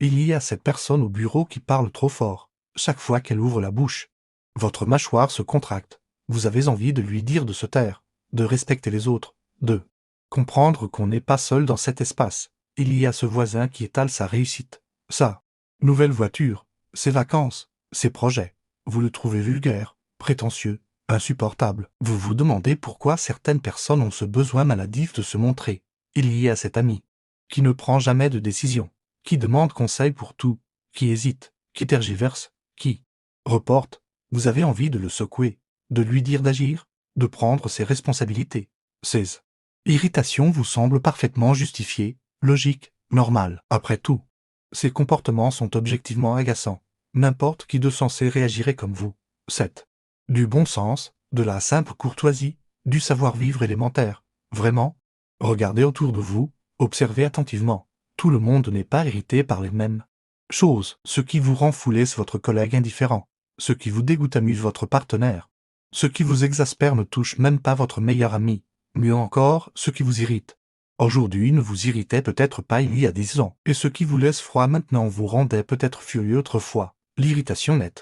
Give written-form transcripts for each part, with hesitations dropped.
Il y a cette personne au bureau qui parle trop fort, chaque fois qu'elle ouvre la bouche. Votre mâchoire se contracte. Vous avez envie de lui dire de se taire, de respecter les autres, de comprendre qu'on n'est pas seul dans cet espace. Il y a ce voisin qui étale sa réussite, sa nouvelle voiture, ses vacances, ses projets. Vous le trouvez vulgaire, prétentieux, insupportable. Vous vous demandez pourquoi certaines personnes ont ce besoin maladif de se montrer. Il y a cet ami qui ne prend jamais de décision, qui demande conseil pour tout, qui hésite, qui tergiverse, qui reporte. Vous avez envie de le secouer, de lui dire d'agir, de prendre ses responsabilités. Ses irritations vous semblent parfaitement justifiées, logiques, normales. Après tout, ces comportements sont objectivement agaçants. N'importe qui de sensé réagirait comme vous. 7. Du bon sens, de la simple courtoisie, du savoir-vivre élémentaire. Vraiment? Regardez autour de vous, observez attentivement. Tout le monde n'est pas irrité par les mêmes choses. Ce qui vous rend fou laisse votre collègue indifférent. Ce qui vous dégoûte amuse votre partenaire. Ce qui vous exaspère ne touche même pas votre meilleur ami. Mieux encore, ce qui vous irrite aujourd'hui ne vous irritait peut-être pas il y a 10 ans, et ce qui vous laisse froid maintenant vous rendait peut-être furieux autrefois. L'irritation n'est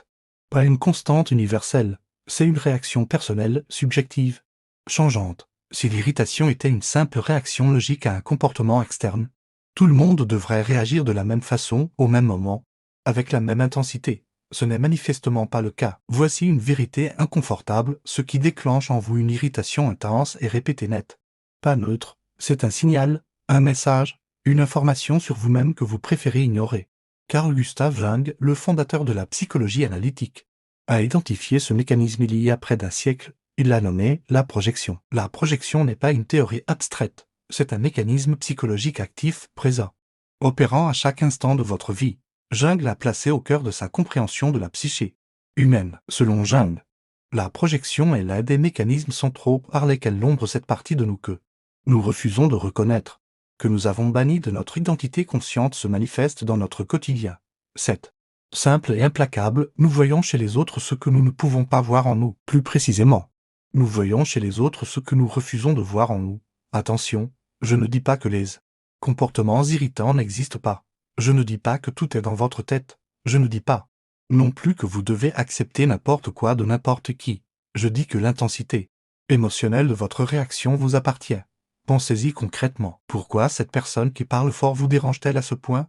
pas une constante universelle, c'est une réaction personnelle, subjective, changeante. Si l'irritation était une simple réaction logique à un comportement externe, tout le monde devrait réagir de la même façon, au même moment, avec la même intensité. Ce n'est manifestement pas le cas. Voici une vérité inconfortable, ce qui déclenche en vous une irritation intense et répétée nette. Pas neutre, c'est un signal, un message, une information sur vous-même que vous préférez ignorer. Carl Gustav Jung, le fondateur de la psychologie analytique, a identifié ce mécanisme il y a près d'un siècle. Il l'a nommé la projection. La projection n'est pas une théorie abstraite, c'est un mécanisme psychologique actif, présent, opérant à chaque instant de votre vie. Jung l'a placé au cœur de sa compréhension de la psyché humaine. Selon Jung, la projection est l'un des mécanismes centraux par lesquels l'ombre cette partie de nous que nous refusons de reconnaître, que nous avons banni de notre identité consciente se manifeste dans notre quotidien. 7. Simple et implacable, nous voyons chez les autres ce que nous ne pouvons pas voir en nous. Plus précisément, nous voyons chez les autres ce que nous refusons de voir en nous. Attention, je ne dis pas que les comportements irritants n'existent pas. Je ne dis pas que tout est dans votre tête. Je ne dis pas non plus que vous devez accepter n'importe quoi de n'importe qui. Je dis que l'intensité émotionnelle de votre réaction vous appartient. Pensez-y concrètement. Pourquoi cette personne qui parle fort vous dérange-t-elle à ce point?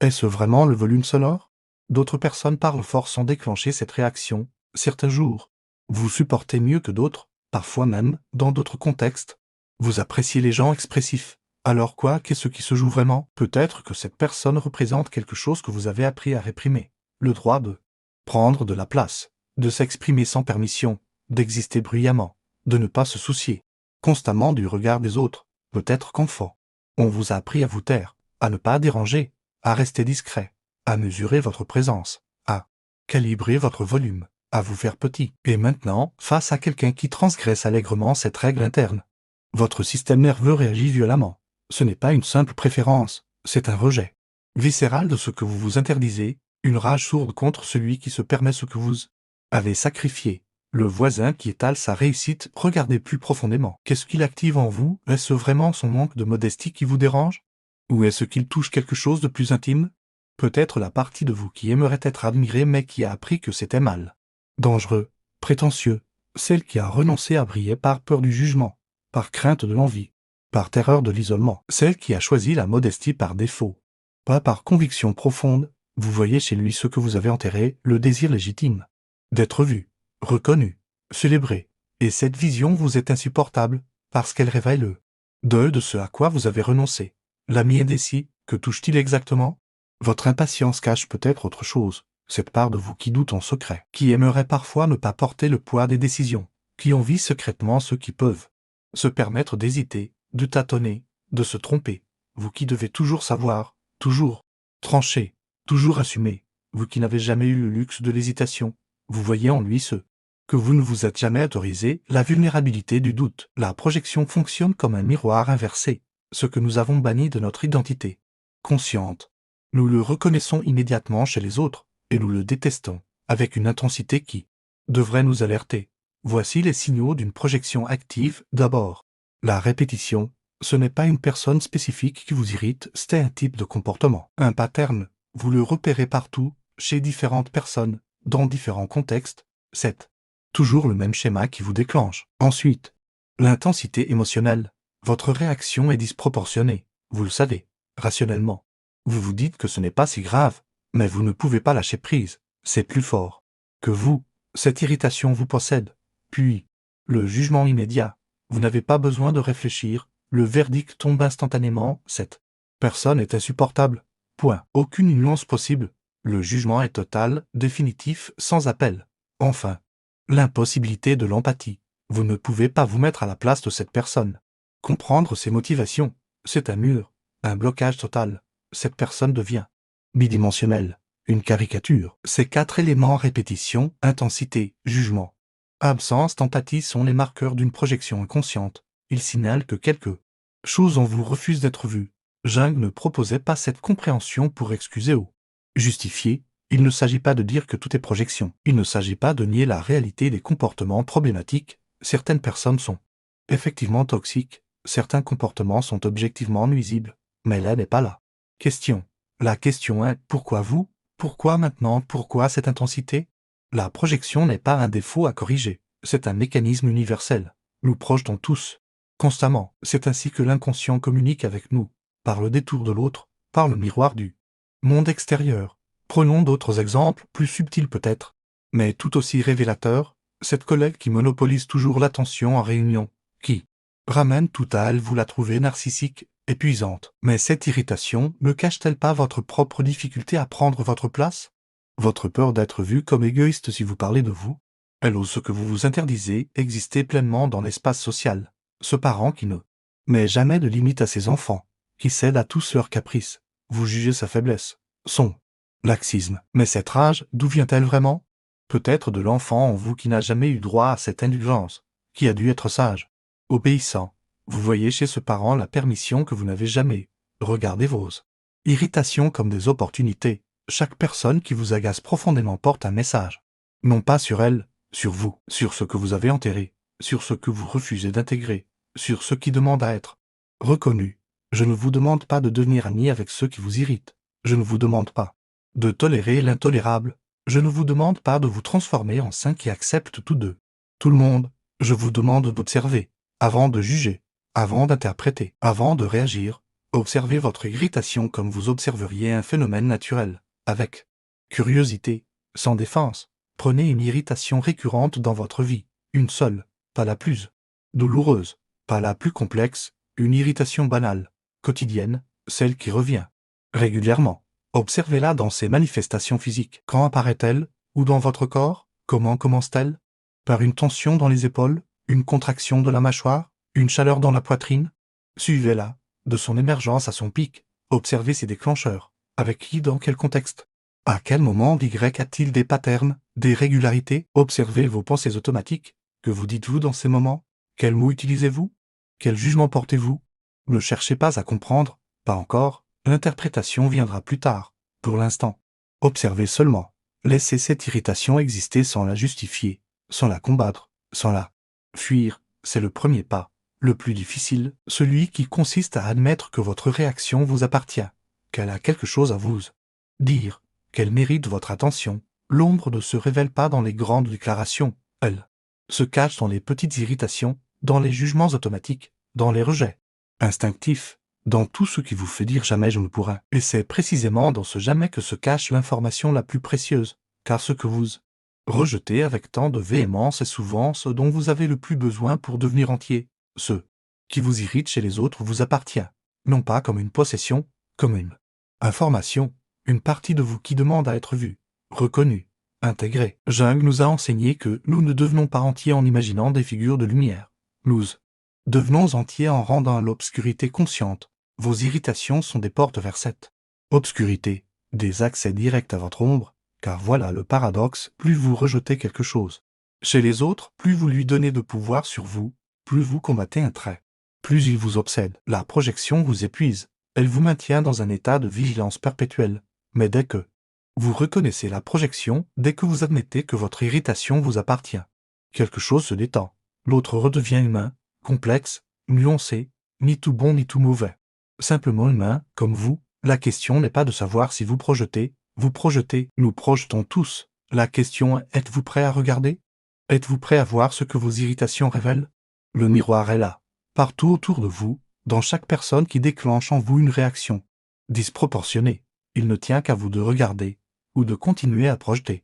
Est-ce vraiment le volume sonore? D'autres personnes parlent fort sans déclencher cette réaction. Certains jours, vous supportez mieux que d'autres, parfois même, dans d'autres contextes. Vous appréciez les gens expressifs. Alors quoi, qu'est-ce qui se joue vraiment? Peut-être que cette personne représente quelque chose que vous avez appris à réprimer. Le droit de prendre de la place, de s'exprimer sans permission, d'exister bruyamment, de ne pas se soucier constamment du regard des autres. Peut-être qu'enfant, on vous a appris à vous taire, à ne pas déranger, à rester discret, à mesurer votre présence, à calibrer votre volume, à vous faire petit. Et maintenant, face à quelqu'un qui transgresse allègrement cette règle interne, votre système nerveux réagit violemment. Ce n'est pas une simple préférence, c'est un rejet viscéral de ce que vous vous interdisez, une rage sourde contre celui qui se permet ce que vous avez sacrifié. Le voisin qui étale sa réussite, regardez plus profondément. Qu'est-ce qu'il active en vous? Est-ce vraiment son manque de modestie qui vous dérange? Ou est-ce qu'il touche quelque chose de plus intime? Peut-être la partie de vous qui aimerait être admirée mais qui a appris que c'était mal, dangereux, prétentieux, celle qui a renoncé à briller par peur du jugement, par crainte de l'envie, par terreur de l'isolement, celle qui a choisi la modestie par défaut, pas par conviction profonde. Vous voyez chez lui ce que vous avez enterré, le désir légitime d'être vu, reconnu, célébré. Et cette vision vous est insupportable, parce qu'elle réveille le deuil de ce à quoi vous avez renoncé. L'ami indécis, que touche-t-il exactement? Votre impatience cache peut-être autre chose, cette part de vous qui doute en secret, qui aimerait parfois ne pas porter le poids des décisions, qui envie secrètement ceux qui peuvent se permettre d'hésiter, de tâtonner, de se tromper. Vous qui devez toujours savoir, toujours trancher, toujours assumer, vous qui n'avez jamais eu le luxe de l'hésitation, vous voyez en lui ce que vous ne vous êtes jamais autorisé, la vulnérabilité du doute. La projection fonctionne comme un miroir inversé, ce que nous avons banni de notre identité consciente. Nous le reconnaissons immédiatement chez les autres, et nous le détestons, avec une intensité qui devrait nous alerter. Voici les signaux d'une projection active. D'abord, la répétition. Ce n'est pas une personne spécifique qui vous irrite, c'est un type de comportement, un pattern, Vous le repérez partout, chez différentes personnes, dans différents contextes. 7. Toujours le même schéma qui vous déclenche. Ensuite, l'intensité émotionnelle. Votre réaction est disproportionnée, vous le savez, rationnellement. Vous vous dites que ce n'est pas si grave, mais vous ne pouvez pas lâcher prise, c'est plus fort que vous. Cette irritation vous possède. Puis, le jugement immédiat. Vous n'avez pas besoin de réfléchir, le verdict tombe instantanément. Cette personne est insupportable. Point. Aucune nuance possible. Le jugement est total, définitif, sans appel. Enfin, l'impossibilité de l'empathie. Vous ne pouvez pas vous mettre à la place de cette personne. Comprendre ses motivations, c'est un mur, un blocage total. Cette personne devient bidimensionnelle, une caricature. Ces 4 éléments répétition, intensité, jugement, absence d'empathie sont les marqueurs d'une projection inconsciente. Ils signalent que quelque chose en vous refuse d'être vu. Jung ne proposait pas cette compréhension pour excuser ou justifier. Il ne s'agit pas de dire que tout est projection. Il ne s'agit pas de nier la réalité des comportements problématiques. Certaines personnes sont effectivement toxiques, certains comportements sont objectivement nuisibles, mais là n'est pas la question. La question est pourquoi vous? Pourquoi maintenant? Pourquoi cette intensité? La projection n'est pas un défaut à corriger, c'est un mécanisme universel. Nous projetons tous, constamment. C'est ainsi que l'inconscient communique avec nous, par le détour de l'autre, par le miroir du monde extérieur. Prenons d'autres exemples, plus subtils peut-être, mais tout aussi révélateurs. Cette collègue qui monopolise toujours l'attention en réunion, qui ramène tout à elle, vous la trouvez narcissique, épuisante. Mais cette irritation ne cache-t-elle pas votre propre difficulté à prendre votre place? Votre peur d'être vu comme égoïste si vous parlez de vous? Elle ose ce que vous vous interdisez, exister pleinement dans l'espace social. Ce parent qui ne met jamais de limite à ses enfants, qui cède à tous leurs caprices. Vous jugez sa faiblesse, son laxisme. Mais cette rage, d'où vient-elle vraiment? Peut-être de l'enfant en vous qui n'a jamais eu droit à cette indulgence, qui a dû être sage, obéissant. Vous voyez chez ce parent la permission que vous n'avez jamais. Regardez vos irritations comme des opportunités. Chaque personne qui vous agace profondément porte un message. Non pas sur elle, sur vous, sur ce que vous avez enterré, sur ce que vous refusez d'intégrer, sur ce qui demande à être reconnu. Je ne vous demande pas de devenir ami avec ceux qui vous irritent. Je ne vous demande pas de tolérer l'intolérable. Je ne vous demande pas de vous transformer en saint qui accepte tout le monde. Je vous demande d'observer, avant de juger, avant d'interpréter, avant de réagir. Observez votre irritation comme vous observeriez un phénomène naturel, avec curiosité, sans défense. Prenez une irritation récurrente dans votre vie, une seule, pas la plus douloureuse, pas la plus complexe, une irritation banale, quotidienne, celle qui revient régulièrement. Observez-la dans ses manifestations physiques. Quand apparaît-elle? Ou dans votre corps? Comment commence-t-elle? Par une tension dans les épaules? Une contraction de la mâchoire? Une chaleur dans la poitrine? Suivez-la, de son émergence à son pic. Observez ses déclencheurs. Avec qui, dans quel contexte? À quel moment d'Y a-t-il des patterns, des régularités? Observez vos pensées automatiques. Que vous dites-vous dans ces moments? Quels mots utilisez-vous? Quel jugement portez-vous? Ne cherchez pas à comprendre, pas encore. L'interprétation viendra plus tard. Pour l'instant, observez seulement. Laissez cette irritation exister sans la justifier, sans la combattre, sans la fuir. C'est le premier pas, le plus difficile, celui qui consiste à admettre que votre réaction vous appartient, qu'elle a quelque chose à vous dire, qu'elle mérite votre attention. L'ombre ne se révèle pas dans les grandes déclarations, elle se cache dans les petites irritations, dans les jugements automatiques, dans les rejets instinctifs, dans tout ce qui vous fait dire jamais je ne pourrai. Et c'est précisément dans ce jamais que se cache l'information la plus précieuse, car ce que vous rejetez avec tant de véhémence est souvent ce dont vous avez le plus besoin pour devenir entier. Ce qui vous irrite chez les autres vous appartient, non pas comme une possession, comme une information, une partie de vous qui demande à être vue, reconnue, intégrée. Jung nous a enseigné que nous ne devenons pas entiers en imaginant des figures de lumière. Nous devenons entiers en rendant l'obscurité consciente. Vos irritations sont des portes vers cette obscurité, des accès directs à votre ombre, car voilà le paradoxe, plus vous rejetez quelque chose chez les autres, plus vous lui donnez de pouvoir sur vous, plus vous combattez un trait, plus il vous obsède. La projection vous épuise, elle vous maintient dans un état de vigilance perpétuelle, mais dès que vous reconnaissez la projection, dès que vous admettez que votre irritation vous appartient, quelque chose se détend, l'autre redevient humain, complexe, nuancé, ni tout bon ni tout mauvais. Simplement humain, comme vous, La question n'est pas de savoir si vous projetez, nous projetons tous. La question est, êtes-vous prêt à regarder? Êtes-vous prêt à voir ce que vos irritations révèlent? Le miroir est là, partout autour de vous, dans chaque personne qui déclenche en vous une réaction disproportionnée. Il ne tient qu'à vous de regarder, ou de continuer à projeter.